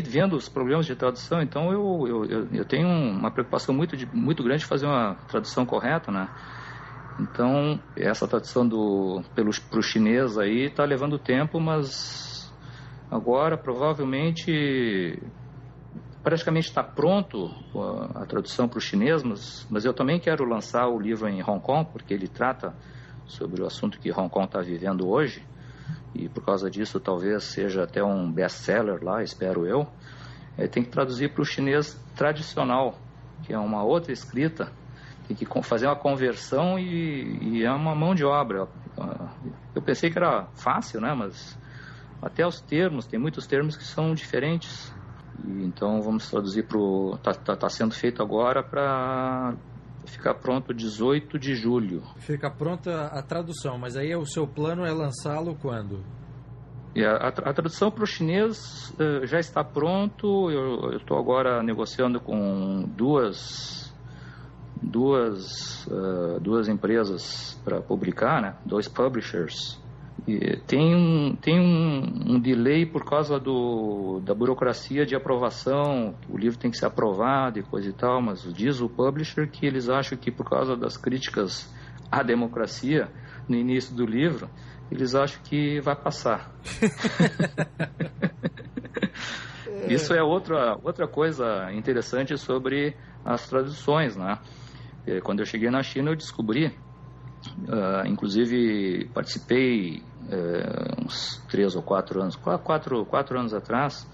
vendo os problemas de tradução, então eu tenho uma preocupação muito grande de fazer uma tradução correta, né? Então essa tradução para o chinês aí está levando tempo, mas agora provavelmente praticamente está pronto a tradução para o chinês, mas eu também quero lançar o livro em Hong Kong, porque ele trata sobre o assunto que Hong Kong está vivendo hoje, e por causa disso talvez seja até um best-seller lá, espero eu. Tem que traduzir para o chinês tradicional, que é uma outra escrita, tem que fazer uma conversão e é uma mão de obra. Eu pensei que era fácil, né? Mas até os termos, tem muitos termos que são diferentes. Então vamos traduzir tá sendo feito agora para ficar pronto 18 de julho. Fica pronta a tradução, mas aí o seu plano é lançá-lo quando? A tradução para o chinês já está pronto. Eu estou agora negociando com duas empresas para publicar, né? 2 publishers. E tem um delay por causa da burocracia de aprovação. O livro tem que ser aprovado e coisa e tal, mas diz o publisher que eles acham que por causa das críticas à democracia no início do livro, eles acham que vai passar. Isso é outra coisa interessante sobre as traduções, né? Quando eu cheguei na China, eu descobri, inclusive participei uns 3 ou 4 anos, 4 anos atrás,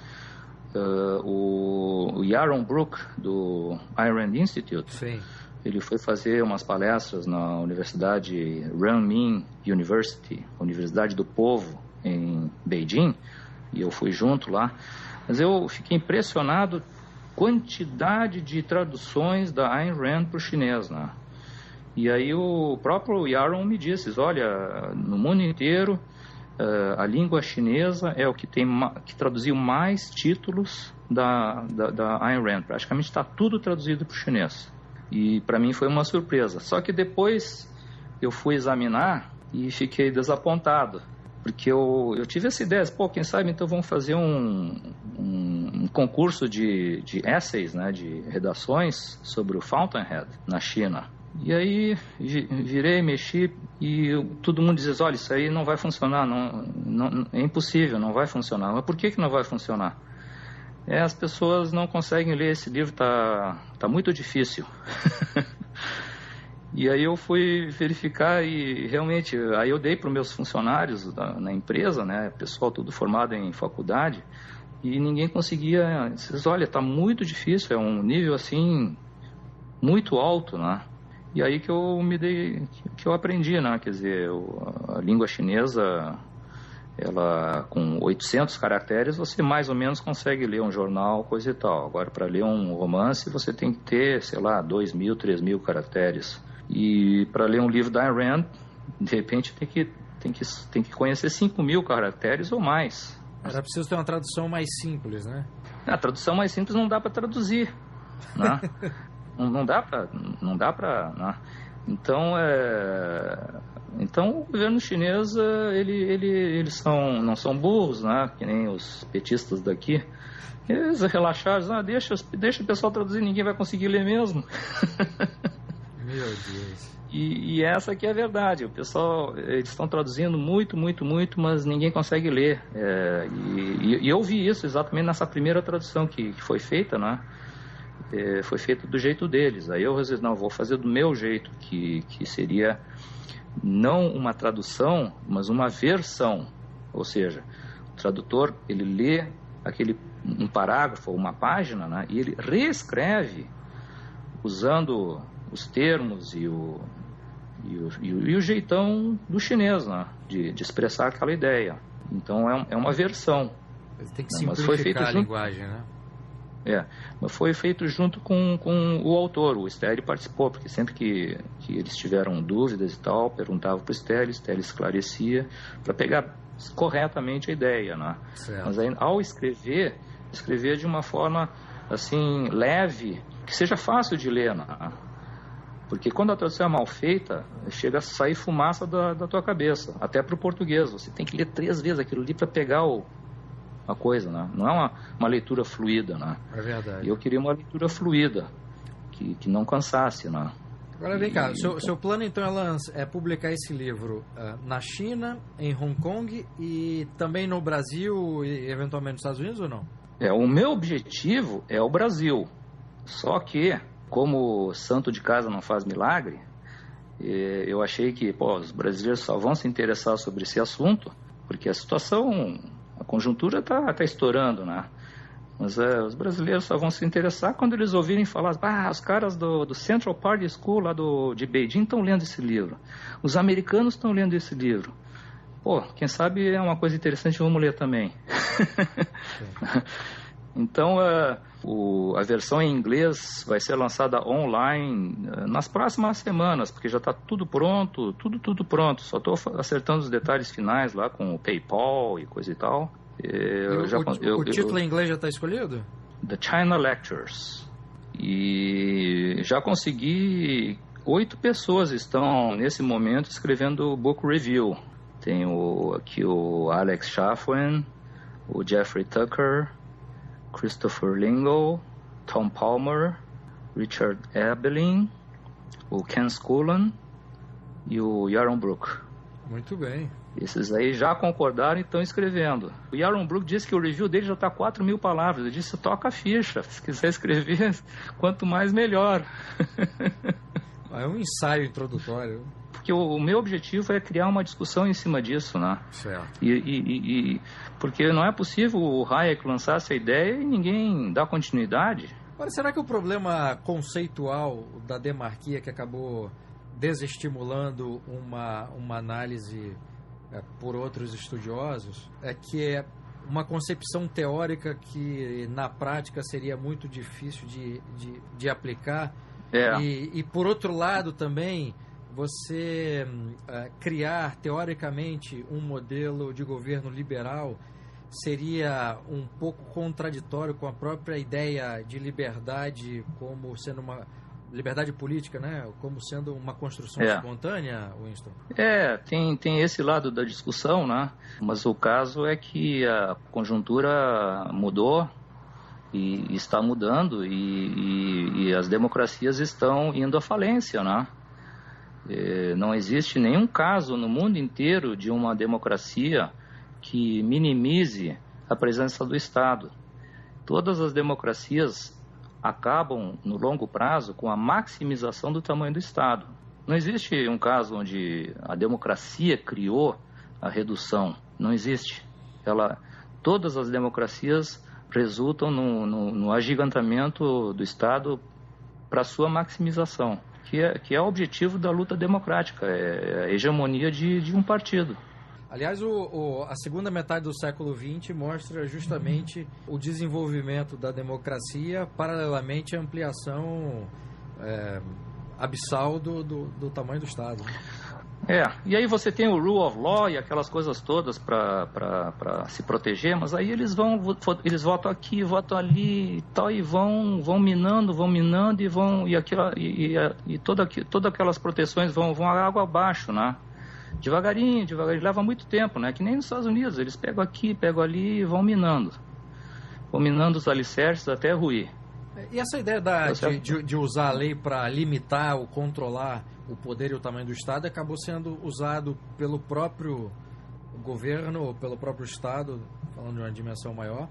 o Yaron Brook, do Ayn Rand Institute. Sim. Ele foi fazer umas palestras na Universidade Renmin University, Universidade do Povo, em Beijing, e eu fui junto lá. Mas eu fiquei impressionado quantidade de traduções da Ayn Rand para o chinês, né? E aí o próprio Yaron me disse, olha, no mundo inteiro, a língua chinesa é o que traduziu mais títulos da Ayn Rand. Praticamente está tudo traduzido para o chinês. E para mim foi uma surpresa. Só que depois eu fui examinar e fiquei desapontado. Porque eu tive essa ideia, quem sabe então vamos fazer um concurso de essays, né, de redações sobre o Fountainhead na China. E aí virei, mexi e todo mundo diz, olha, isso aí não vai funcionar, não, é impossível, não vai funcionar. Mas por que não vai funcionar? As pessoas não conseguem ler esse livro, tá muito difícil. E aí eu fui verificar e realmente, aí eu dei para os meus funcionários na empresa, né, pessoal tudo formado em faculdade, e ninguém conseguia, disse, olha, tá muito difícil, é um nível assim, muito alto, né. E aí que eu aprendi, né, quer dizer, a língua chinesa, ela com 800 caracteres, você mais ou menos consegue ler um jornal, coisa e tal. Agora, para ler um romance, você tem que ter, 2.000, 3.000 caracteres. E para ler um livro da Ayn Rand, de repente tem que conhecer 5.000 caracteres ou mais. Era preciso ter uma tradução mais simples, né? A tradução mais simples não dá para traduzir, né? não dá para, né? Então o governo chinês, eles não são burros, né? Que nem os petistas daqui. Eles relaxaram, deixa o pessoal traduzir, ninguém vai conseguir ler mesmo. Meu Deus. E essa que é a verdade. O pessoal, eles estão traduzindo muito, mas ninguém consegue ler. E eu vi isso exatamente nessa primeira tradução que foi feita, né? Foi feita do jeito deles. Aí eu disse, não, vou fazer do meu jeito, que seria não uma tradução, mas uma versão. Ou seja, o tradutor, ele lê um parágrafo ou uma página, né? E ele reescreve usando os termos e o jeitão do chinês, né? de expressar aquela ideia. Então é uma versão. Tem que simplificar a linguagem, né? Mas foi feito junto com o autor. O Stelly participou, porque sempre que eles tiveram dúvidas e tal, perguntavam para o Stelly esclarecia para pegar corretamente a ideia, né? Mas aí, ao escrever de uma forma assim leve, que seja fácil de ler, né? Porque quando a tradução é mal feita, chega a sair fumaça da tua cabeça, até para o português. Você tem que ler 3 vezes aquilo ali para pegar a coisa, né? Não é uma leitura fluida, né? É verdade. Eu queria uma leitura fluida, que não cansasse, né? Agora vem cá, seu plano então é publicar esse livro na China, em Hong Kong e também no Brasil e eventualmente nos Estados Unidos ou não? O meu objetivo é o Brasil, só que como santo de casa não faz milagre, eu achei que os brasileiros só vão se interessar sobre esse assunto, porque a conjuntura está estourando, né? Mas os brasileiros só vão se interessar quando eles ouvirem falar, os caras do Central Party School lá de Beijing estão lendo esse livro, os americanos estão lendo esse livro. Quem sabe é uma coisa interessante, vamos ler também. Então, a versão em inglês vai ser lançada online nas próximas semanas, porque já está tudo pronto, tudo pronto. Só estou acertando os detalhes finais lá com o PayPal e coisa e tal. O título em inglês já está escolhido? The China Lectures. E já consegui 8 pessoas estão nesse momento escrevendo o book review. Tem aqui o Alex Schaffwen, o Jeffrey Tucker, Christopher Lingle, Tom Palmer, Richard Ebeling, o Ken Scullin e o Yaron Brook. Muito bem. Esses aí já concordaram e estão escrevendo. O Yaron Brook disse que o review dele já está 4.000 palavras. Eu disse, toca a ficha. Se quiser escrever, quanto mais melhor. É um ensaio introdutório. Porque o meu objetivo é criar uma discussão em cima disso, né? Certo. Porque não é possível o Hayek lançar essa ideia e ninguém dar continuidade. Agora, será que o problema conceitual da demarquia que acabou desestimulando uma análise por outros estudiosos é que é uma concepção teórica que na prática seria muito difícil de aplicar? E por outro lado também, você criar teoricamente um modelo de governo liberal seria um pouco contraditório com a própria ideia de liberdade como sendo uma liberdade política, né? Como sendo uma construção espontânea, Winston? Tem esse lado da discussão, né? Mas o caso é que a conjuntura mudou e está mudando e as democracias estão indo à falência, né? Não existe nenhum caso no mundo inteiro de uma democracia que minimize a presença do Estado. Todas as democracias acabam, no longo prazo, com a maximização do tamanho do Estado. Não existe um caso onde a democracia criou a redução. Não existe. Todas as democracias resultam no agigantamento do Estado para sua maximização, que é o objetivo da luta democrática, é a hegemonia de um partido. Aliás, a segunda metade do século XX mostra justamente o desenvolvimento da democracia paralelamente à ampliação abissal do tamanho do Estado. E aí você tem o rule of law e aquelas coisas todas para se proteger, mas aí eles votam aqui, votam ali e tal, e vão minando e todas aquelas proteções vão água abaixo, né? Devagarinho, leva muito tempo, né? Que nem nos Estados Unidos, eles pegam aqui, pegam ali e vão minando os alicerces até ruir. E essa ideia de usar a lei para limitar ou controlar o poder e o tamanho do Estado acabou sendo usado pelo próprio governo ou pelo próprio Estado, falando de uma dimensão maior,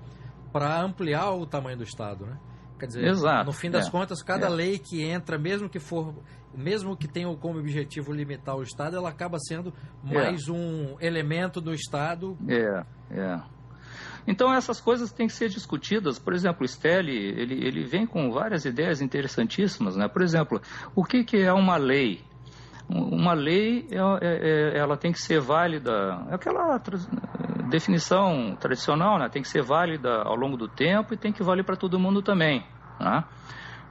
para ampliar o tamanho do Estado, né? Quer dizer, exato, no fim das contas, cada lei que entra, mesmo que tenha como objetivo limitar o Estado, ela acaba sendo mais um elemento do Estado. Então essas coisas têm que ser discutidas. Por exemplo, o Stelly, ele vem com várias ideias interessantíssimas, né? Por exemplo, o que é uma lei? Uma lei, ela tem que ser válida, aquela definição tradicional, né? Tem que ser válida ao longo do tempo e tem que valer para todo mundo também, né?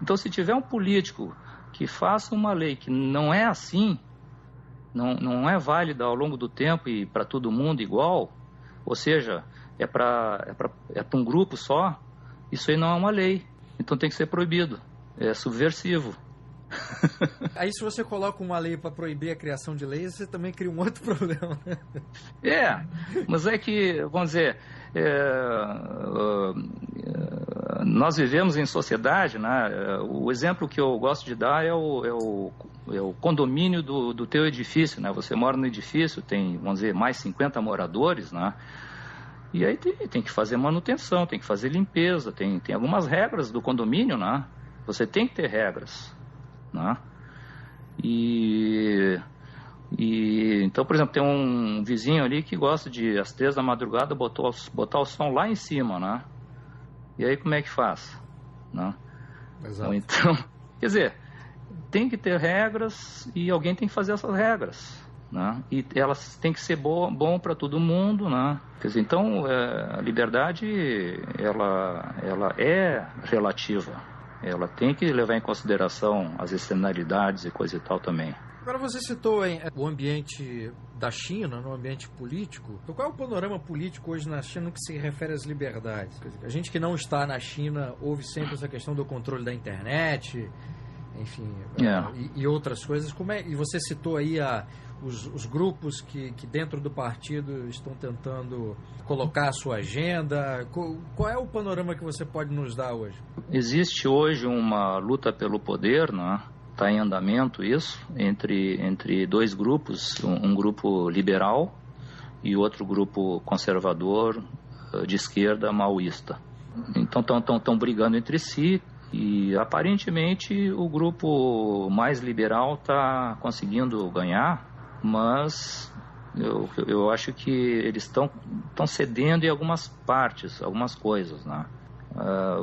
Então, se tiver um político que faça uma lei que não é assim, não é válida ao longo do tempo e para todo mundo igual, ou seja, é para um grupo só, isso aí não é uma lei, então tem que ser proibido, é subversivo. Aí se você coloca uma lei para proibir a criação de leis, você também cria um outro problema, né? Mas é que, vamos dizer, nós vivemos em sociedade, né? O exemplo que eu gosto de dar é o condomínio do teu edifício, né? Você mora no edifício, tem, vamos dizer, mais 50 moradores, né? E aí tem que fazer manutenção, tem que fazer limpeza, tem algumas regras do condomínio, né? Você tem que ter regras, né? Então, por exemplo, tem um vizinho ali que gosta de, às 3 da madrugada, botar o som lá em cima, né? E aí como é que faz? Né? Exato. Então, quer dizer, tem que ter regras e alguém tem que fazer essas regras, né? E elas têm que ser bom para todo mundo, né? Quer dizer, então, a liberdade, ela é relativa. Ela tem que levar em consideração as externalidades e coisa e tal também. Agora você citou o ambiente da China, no ambiente político. Então, qual é o panorama político hoje na China no que se refere às liberdades? Quer dizer, a gente que não está na China ouve sempre essa questão do controle da internet, enfim, e outras coisas. E você citou aí os grupos que dentro do partido estão tentando colocar a sua agenda. Qual é o panorama que você pode nos dar hoje? Existe hoje uma luta pelo poder, né? Está em andamento isso, entre dois grupos, um grupo liberal e outro grupo conservador de esquerda maoísta. Então estão brigando entre si. E aparentemente o grupo mais liberal está conseguindo ganhar, mas eu acho que eles estão cedendo em algumas partes, algumas coisas, né?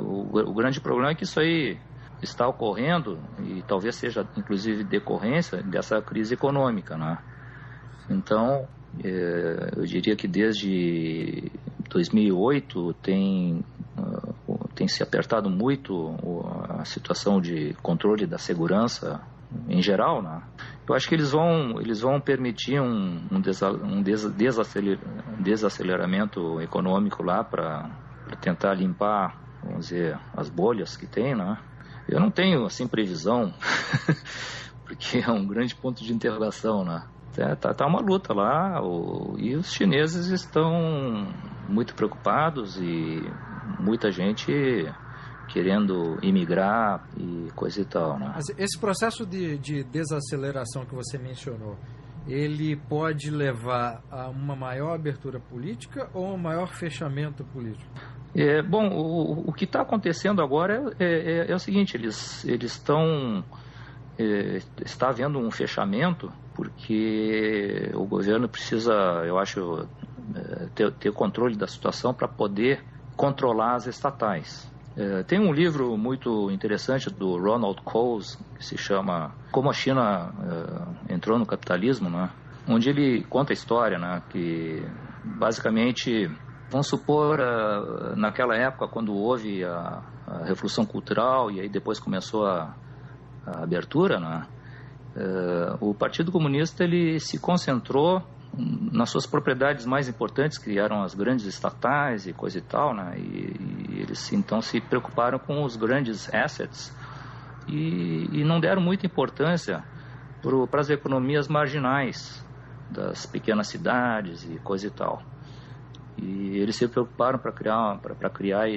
O grande problema é que isso aí está ocorrendo, e talvez seja inclusive decorrência dessa crise econômica, né? Então, eu diria que desde 2008 tem se apertado muito a situação de controle da segurança em geral, né? Eu acho que eles vão permitir um desaceleramento econômico lá para tentar limpar, vamos dizer, as bolhas que tem, né? Eu não tenho, assim, previsão, porque é um grande ponto de interrogação, né? Tá uma luta lá, e os chineses estão muito preocupados e muita gente querendo imigrar e coisa e tal, né? Mas esse processo de desaceleração que você mencionou, ele pode levar a uma maior abertura política ou um maior fechamento político? Bom, o que está acontecendo agora é o seguinte, eles estão... está havendo um fechamento porque o governo precisa, eu acho, ter controle da situação para poder controlar as estatais. Tem um livro muito interessante do Ronald Coase que se chama Como a China Entrou no Capitalismo, né? Onde ele conta a história, né? Que basicamente, vamos supor, naquela época quando houve a Revolução Cultural e aí depois começou a abertura, né? O Partido Comunista ele se concentrou nas suas propriedades mais importantes, que eram as grandes estatais e coisa e tal, né? E eles então se preocuparam com os grandes assets e não deram muita importância para as economias marginais das pequenas cidades e coisa e tal. E eles se preocuparam para criar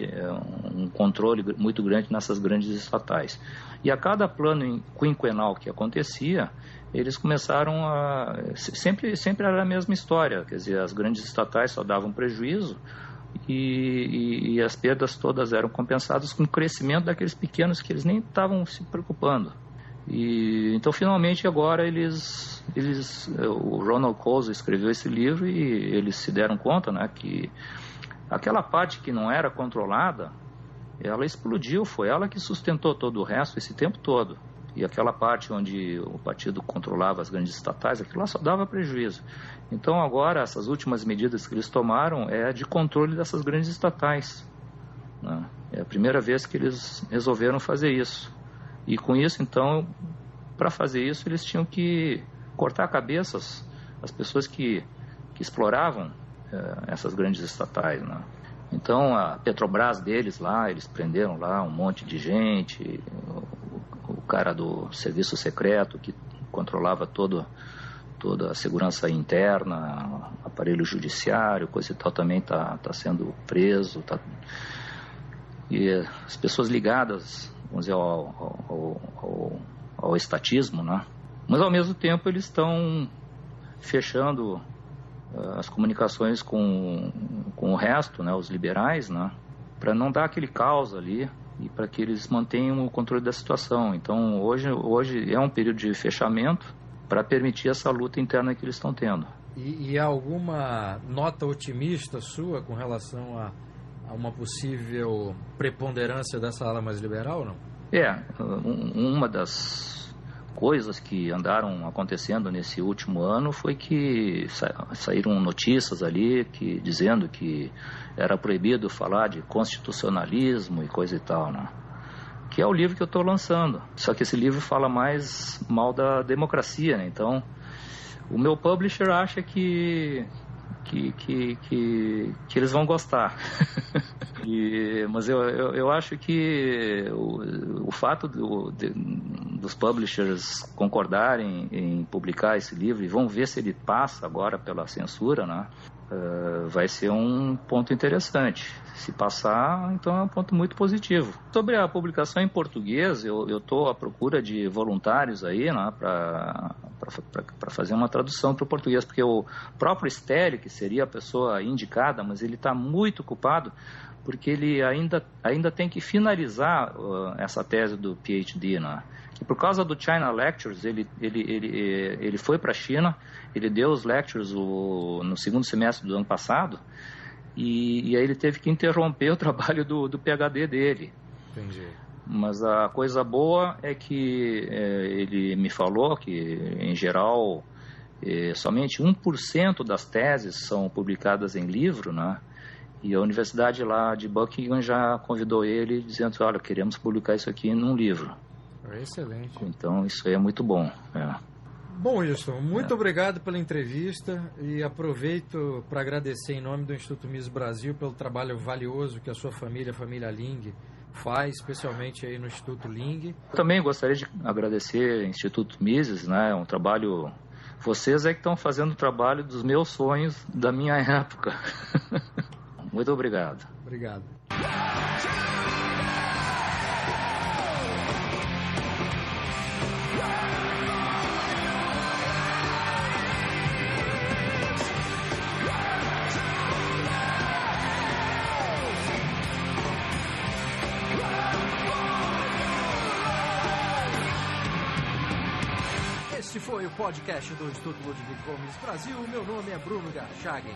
um controle muito grande nessas grandes estatais. E a cada plano quinquenal que acontecia, eles começaram a... Sempre era a mesma história, quer dizer, as grandes estatais só davam prejuízo e as perdas todas eram compensadas com o crescimento daqueles pequenos que eles nem estavam se preocupando. E então finalmente agora o Ronald Coase escreveu esse livro e eles se deram conta, né, que aquela parte que não era controlada, ela explodiu, foi ela que sustentou todo o resto esse tempo todo. E aquela parte onde o partido controlava as grandes estatais, aquilo lá só dava prejuízo. Então agora essas últimas medidas que eles tomaram é de controle dessas grandes estatais, né? É a primeira vez que eles resolveram fazer isso. E com isso, então, para fazer isso, eles tinham que cortar cabeças as pessoas que exploravam essas grandes estatais, né? Então, a Petrobras deles lá, eles prenderam lá um monte de gente, o cara do serviço secreto que controlava toda a segurança interna, aparelho judiciário, coisa e tal, também está sendo preso. E as pessoas ligadas, vamos dizer, ao estatismo, né? Mas ao mesmo tempo eles estão fechando as comunicações com o resto, né, os liberais, né, para não dar aquele caos ali e para que eles mantenham o controle da situação. Então hoje é um período de fechamento para permitir essa luta interna que eles estão tendo. E há alguma nota otimista sua com relação a uma possível preponderância dessa ala mais liberal, não? Uma das coisas que andaram acontecendo nesse último ano foi que saíram notícias ali dizendo que era proibido falar de constitucionalismo e coisa e tal, né? Que é o livro que eu estou lançando. Só que esse livro fala mais mal da democracia, né? Então, o meu publisher acha que eles vão gostar. Mas eu acho que o fato dos publishers concordarem em publicar esse livro e vão ver se ele passa agora pela censura, né, vai ser um ponto interessante. Se passar, então é um ponto muito positivo. Sobre a publicação em português, eu estou à procura de voluntários aí, né, para para fazer uma tradução para o português, porque o próprio Stelli, que seria a pessoa indicada, mas ele está muito ocupado, porque ele ainda tem que finalizar essa tese do PhD, né? E por causa do China Lectures, ele foi para a China, ele deu os lectures no segundo semestre do ano passado, e aí ele teve que interromper o trabalho do PhD dele. Entendi. Mas a coisa boa é que ele me falou que, em geral, somente 1% das teses são publicadas em livro, né? E a universidade lá de Buckingham já convidou ele, dizendo, olha, queremos publicar isso aqui num livro. Excelente. Então, isso aí é muito bom. Bom, Wilson, muito obrigado pela entrevista e aproveito para agradecer em nome do Instituto Mises Brasil pelo trabalho valioso que a sua família, a família Ling, faz, especialmente aí no Instituto Ling. Também gostaria de agradecer ao Instituto Mises, né? É um trabalho... Vocês é que estão fazendo o trabalho dos meus sonhos da minha época. Muito obrigado. Obrigado. Este foi o podcast do Instituto Ludwig von Mises Brasil. Meu nome é Bruno Garchagen.